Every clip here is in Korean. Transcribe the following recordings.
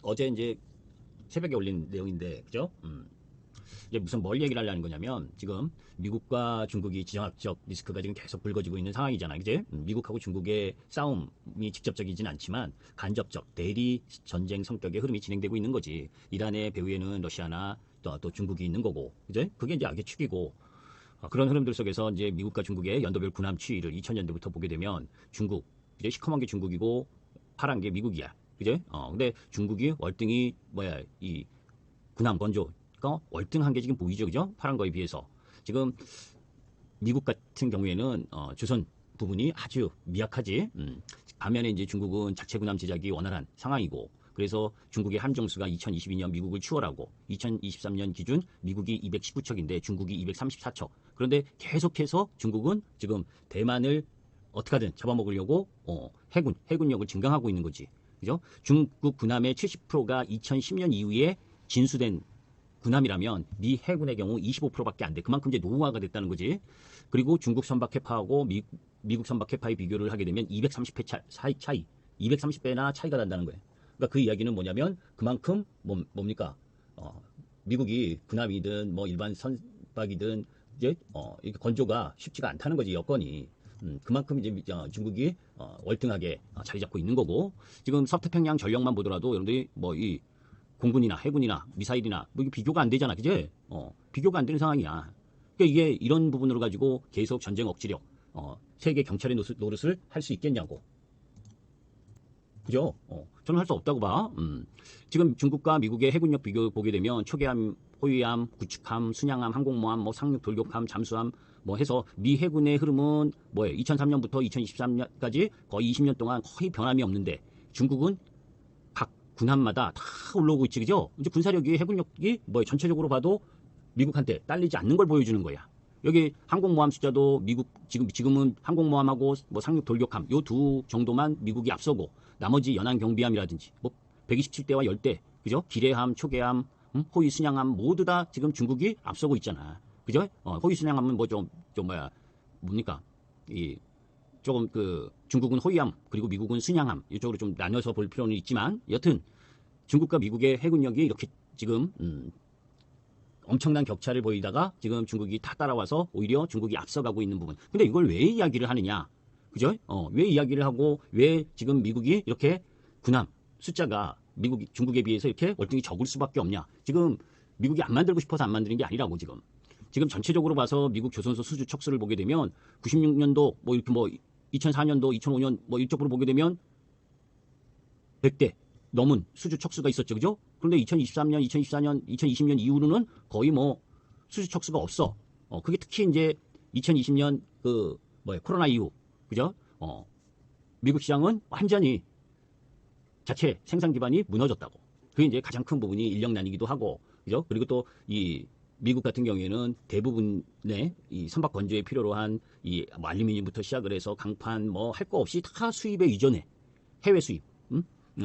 어제 이제 새벽에 올린 내용인데, 그죠? 이제 무슨 뭘 얘기를 하려는 거냐면, 지금 미국과 중국이 지정학적 리스크가 지금 계속 불거지고 있는 상황이잖아요. 그제? 미국하고 중국의 싸움이 직접적이진 않지만 간접적 대리 전쟁 성격의 흐름이 진행되고 있는 거지. 이란의 배후에는 러시아나 또 중국이 있는 거고, 그제? 그게 이제 악의 축이고, 그런 흐름들 속에서 이제 미국과 중국의 연도별 군함 추이를 2000년대부터 보게 되면 중국, 이제 시커먼 게 중국이고 파란 게 미국이야. 그제? 근데 중국이 월등히 이 군함 건조가 월등한 게 지금 보이죠, 그죠? 파란 거에 비해서 지금 미국 같은 경우에는 조선 부분이 아주 미약하지. 반면에 이제 중국은 자체 군함 제작이 원활한 상황이고, 그래서 중국의 함정수가 2022년 미국을 추월하고 2023년 기준 미국이 219척인데 중국이 234척. 그런데 계속해서 중국은 지금 대만을 어떻게든 잡아먹으려고 해군력을 증강하고 있는 거지. 그죠? 중국 군함의 70%가 2010년 이후에 진수된 군함이라면 미 해군의 경우 25%밖에 안 돼. 그만큼 이제 노후화가 됐다는 거지. 그리고 중국 선박 해파하고 미국 선박 해파의 비교를 하게 되면 230배 차이, 230배나 차이가 난다는 거예요. 그러니까 그 이야기는 뭐냐면 그만큼 뭡니까? 미국이 군함이든 뭐 일반 선박이든 이제 이렇게 건조가 쉽지가 않다는 거지, 여건이. 그만큼 이제 중국이 월등하게 자리 잡고 있는 거고, 지금 서태평양 전력만 보더라도 여러분들이 뭐 이 공군이나 해군이나 미사일이나 뭐 이게 비교가 안 되잖아, 그제? 비교가 안 되는 상황이야. 그러니까 이게 이런 부분으로 가지고 계속 전쟁 억지력, 세계 경찰의 노릇을 할 수 있겠냐고. 그죠? 저는 할 수 없다고 봐. 지금 중국과 미국의 해군력 비교 보게 되면 초계함, 호위함, 구축함, 순양함, 항공모함, 뭐 상륙 돌격함, 잠수함 뭐 해서 미 해군의 흐름은 뭐예요? 2003년부터 2023년까지 거의 20년 동안 거의 변함이 없는데 중국은 각 군함마다 다 올라오고 있지, 그죠? 이제 군사력이 해군력이 뭐 전체적으로 봐도 미국한테 딸리지 않는 걸 보여주는 거야. 여기 항공모함 숫자도 미국 지금은 항공모함하고 뭐 상륙 돌격함 요 두 정도만 미국이 앞서고 나머지 연안 경비함이라든지 뭐 127대와 10대, 그죠? 기뢰함, 초계함, 호위 순양함 모두 다 지금 중국이 앞서고 있잖아. 그죠? 호위 순양함은 뭐 좀 뭡니까? 이 조금 중국은 호위함 그리고 미국은 순양함 이쪽으로 좀 나눠서 볼 필요는 있지만 여튼 중국과 미국의 해군력이 이렇게 지금 엄청난 격차를 보이다가 지금 중국이 다 따라와서 오히려 중국이 앞서가고 있는 부분. 근데 이걸 왜 이야기를 하느냐? 그죠? 왜 이야기를 하고 왜 지금 미국이 이렇게 군함 숫자가 중국에 비해서 이렇게 월등히 적을 수밖에 없냐? 지금 미국이 안 만들고 싶어서 안 만드는 게 아니라고 지금. 지금 전체적으로 봐서 미국 조선소 수주 척수를 보게 되면 96년도 뭐 이렇게 뭐 2004년도 2005년 뭐 이쪽으로 보게 되면 100대 넘은 수주 척수가 있었죠, 그죠? 그런데 2023년, 2024년, 2020년 이후로는 거의 뭐 수주 척수가 없어. 그게 특히 이제 2020년 코로나 이후, 그죠? 미국 시장은 완전히 자체 생산 기반이 무너졌다고. 그게 이제 가장 큰 부분이 인력난이기도 하고, 그죠? 그리고 또 이 미국 같은 경우에는 대부분의 이 선박 건조에 필요로 한 이 알루미늄부터 시작을 해서 강판 뭐 할 거 없이 다 수입에 의존해. 해외 수입.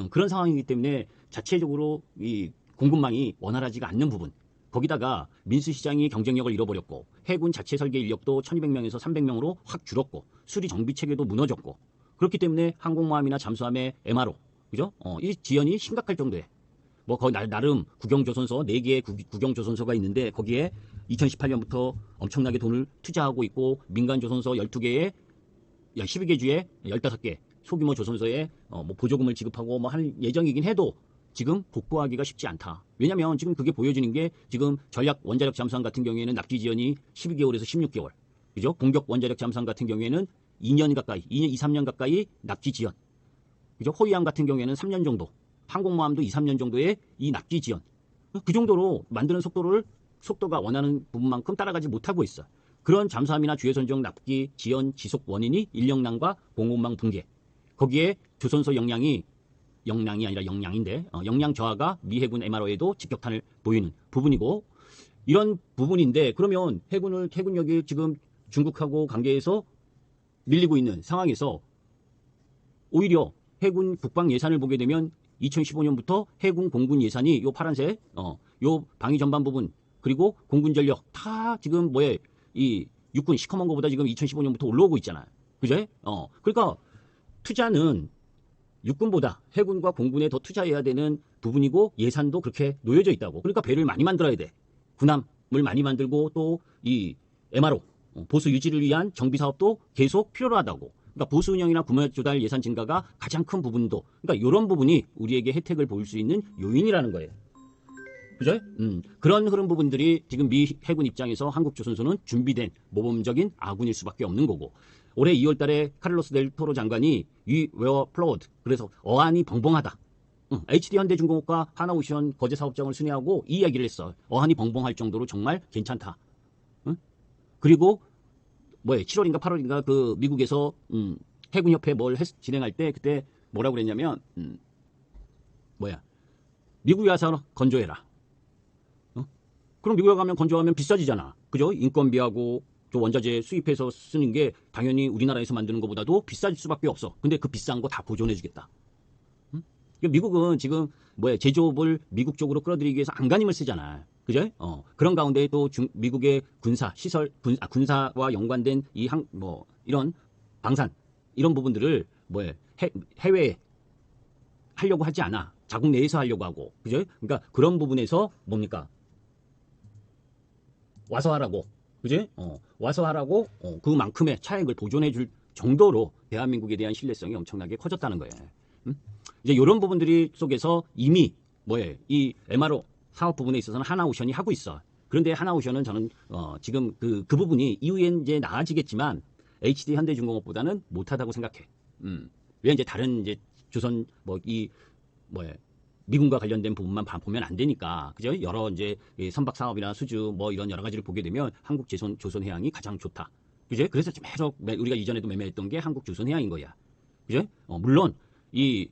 그런 상황이기 때문에 자체적으로 이 공급망이 원활하지가 않는 부분. 거기다가 민수시장이 경쟁력을 잃어버렸고 해군 자체 설계 인력도 1200명에서 300명으로 확 줄었고 수리 정비 체계도 무너졌고 그렇기 때문에 항공모함이나 잠수함의 MRO, 그죠? 이 지연이 심각할 정도에 뭐 거기 나름 국영조선소 4개의 국영조선소가 있는데 거기에 2018년부터 엄청나게 돈을 투자하고 있고 민간 조선소 12개에 12개 주에 15개 소규모 조선소에 뭐 보조금을 지급하고 뭐 할 예정이긴 해도 지금 복구하기가 쉽지 않다. 왜냐면 지금 그게 보여지는 게 지금 전략 원자력 잠수함 같은 경우에는 납기 지연이 12개월에서 16개월. 그죠? 공격 원자력 잠수함 같은 경우에는 2년 가까이, 2, 3년 가까이 납기 지연. 그죠? 호위함 같은 경우에는 3년 정도. 항공모함도 2, 3년 정도의 이 납기 지연. 그 정도로 만드는 속도가 원하는 부분만큼 따라가지 못하고 있어. 그런 잠수함이나 주요선정 납기 지연 지속 원인이 인력난과 공급망 붕괴. 거기에 조선소 역량이 아니라 역량인데 역량 저하가 미 해군 MRO에도 직격탄을 보이는 부분이고 이런 부분인데 그러면 해군력이 지금 중국하고 관계에서 밀리고 있는 상황에서 오히려 해군 국방 예산을 보게 되면 2015년부터 해군 공군 예산이 요 파란색 요 방위 전반 부분 그리고 공군 전력 다 지금 이 육군 시커먼 거보다 지금 2015년부터 올라오고 있잖아. 그제? 그러니까 투자는 육군보다 해군과 공군에 더 투자해야 되는 부분이고 예산도 그렇게 놓여져 있다고. 그러니까 배를 많이 만들어야 돼. 군함을 많이 만들고 또 이 MRO 보수 유지를 위한 정비 사업도 계속 필요로 하다고. 그러니까 보수 운영이나 구매 조달 예산 증가가 가장 큰 부분도. 그러니까 이런 부분이 우리에게 혜택을 보일 수 있는 요인이라는 거예요. 그죠? 그런 흐름 부분들이 지금 미 해군 입장에서 한국 조선소는 준비된 모범적인 아군일 수밖에 없는 거고. 올해 2월 달에 카를로스 델 토로 장관이 We were flawed. 그래서 어안이 벙벙하다. HD 현대중공업과 하나오션 거제 사업장을 순회하고 이 이야기를 했어. 어안이 벙벙할 정도로 정말 괜찮다. 응? 그리고 7월인가 8월인가 그 미국에서 해군협회 진행할 때 그때 뭐라고 그랬냐면 미국에 와서 건조해라. 그럼 미국에 가면 건조하면 비싸지잖아. 그죠? 인건비하고 또 원자재 수입해서 쓰는 게 당연히 우리나라에서 만드는 것보다도 비쌀 수밖에 없어. 근데 그 비싼 거 다 보존해주겠다. 미국은 지금 제조업을 미국 쪽으로 끌어들이기 위해서 안간힘을 쓰잖아. 그죠? 그런 가운데 또 미국의 군사 시설 군사와 연관된 이런 방산 이런 부분들을 해외에 하려고 하지 않아. 자국 내에서 하려고 하고. 그죠? 그러니까 그런 부분에서 뭡니까? 와서 하라고. 그지? 와서 하라고 그만큼의 차액을 보존해 줄 정도로 대한민국에 대한 신뢰성이 엄청나게 커졌다는 거예요. 이제 이런 부분들이 속에서 이미 이 MRO 사업 부분에 있어서는 하나오션이 하고 있어. 그런데 하나오션은 저는 지금 그 부분이 이후에 이제 나아지겠지만 HD 현대중공업보다는 못하다고 생각해. 왜 이제 다른 이제 조선 미군과 관련된 부분만 보면 안 되니까. 그죠? 여러 이제 선박 사업이나 수주 이런 여러 가지를 보게 되면 한국 조선해양이 가장 좋다. 그죠? 그래서 계속 우리가 이전에도 매매했던 게 한국 조선해양인 거야. 그죠? 물론 이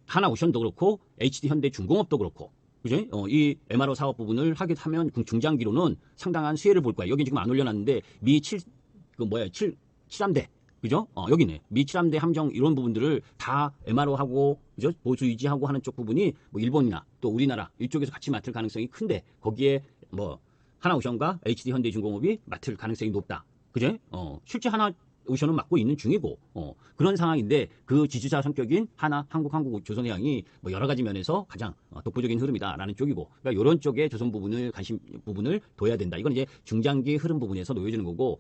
하나오션도 그렇고 HD 현대중공업도 그렇고. 그죠? 이 MRO 사업 부분을 하게 하면 중장기로는 상당한 수혜를 볼 거야. 여기 지금 안 올려놨는데 미 7함대 그죠? 여기네. 미 7함대 함정 이런 부분들을 다 MRO하고 그죠? 보수 유지하고 하는 쪽 부분이 일본이나 또 우리나라 이쪽에서 같이 맡을 가능성이 큰데 거기에 하나오션과 HD 현대중공업이 맡을 가능성이 높다. 그죠? 실제 하나오션은 맡고 있는 중이고 그런 상황인데 그 지주사 성격인 한국조선해양이 여러 가지 면에서 가장 독보적인 흐름이다라는 쪽이고 그러니까 이런 쪽에 조선 부분을 관심 부분을 둬야 된다. 이건 이제 중장기 흐름 부분에서 놓여지는 거고